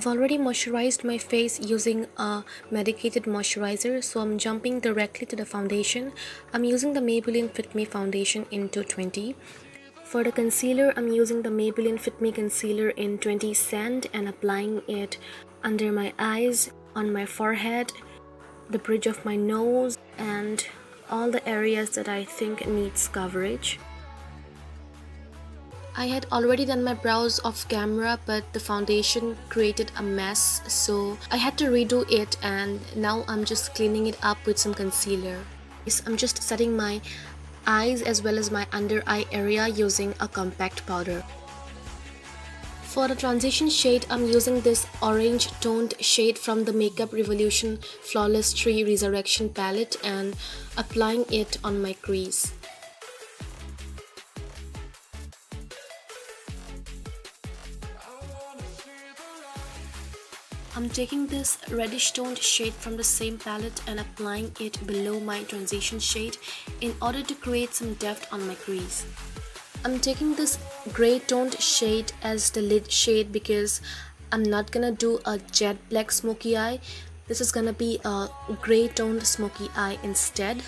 I've already moisturized my face using a medicated moisturizer, so I'm jumping directly to the foundation. I'm using the Maybelline Fit Me Foundation in 220. For the concealer, I'm using the Maybelline Fit Me Concealer in 20 Sand and applying it under my eyes, on my forehead, the bridge of my nose, and all the areas that I think needs coverage. I had already done my brows off camera, but the foundation created a mess, so I had to redo it, and now I'm just cleaning it up with some concealer. I'm just setting my eyes as well as my under eye area using a compact powder. For the transition shade, I'm using this orange toned shade from the Makeup Revolution Flawless Tree Resurrection palette and applying it on my crease. I'm taking this reddish toned shade from the same palette and applying it below my transition shade in order to create some depth on my crease. I'm taking this grey toned shade as the lid shade because I'm not gonna do a jet black smoky eye. This is gonna be a grey toned smoky eye instead.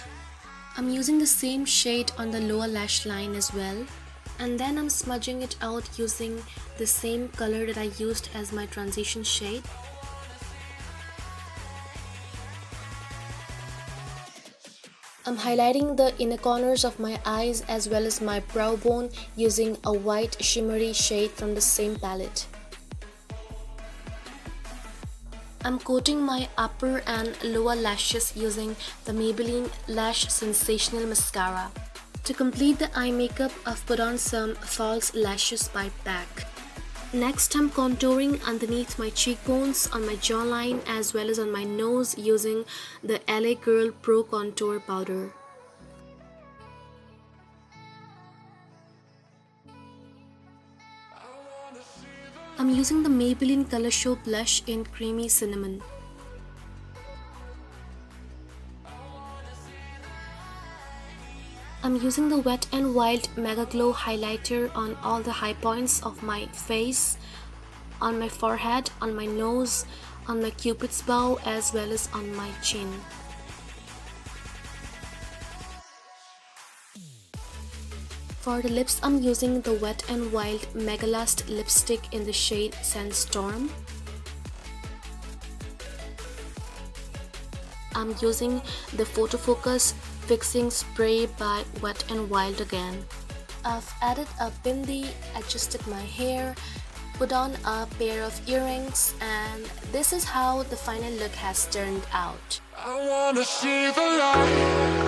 I'm using the same shade on the lower lash line as well. And then I'm smudging it out using the same color that I used as my transition shade. I'm highlighting the inner corners of my eyes as well as my brow bone using a white shimmery shade from the same palette. I'm coating my upper and lower lashes using the Maybelline Lash Sensational Mascara. To complete the eye makeup, I've put on some false lashes by PAC. Next, I'm contouring underneath my cheekbones, on my jawline as well as on my nose using the LA Girl Pro Contour Powder. I'm using the Maybelline Color Show Blush in Creamy Cinnamon. I'm using the Wet n Wild Megaglo highlighter on all the high points of my face, on my forehead, on my nose, on my cupid's bow as well as on my chin. For the lips, I'm using the Wet n Wild Megalast lipstick in the shade Sandstorm. I'm using the Photofocus Fixing Spray by Wet n Wild again. I've added a bindi, adjusted my hair, put on a pair of earrings, and this is how the final look has turned out. I wanna see the light.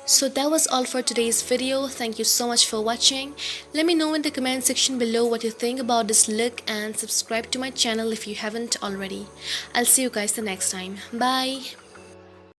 So that was all for today's video. Thank you so much for watching. Let me know in the comment section below what you think about this look and subscribe to my channel if you haven't already. I'll see you guys the next time. Bye.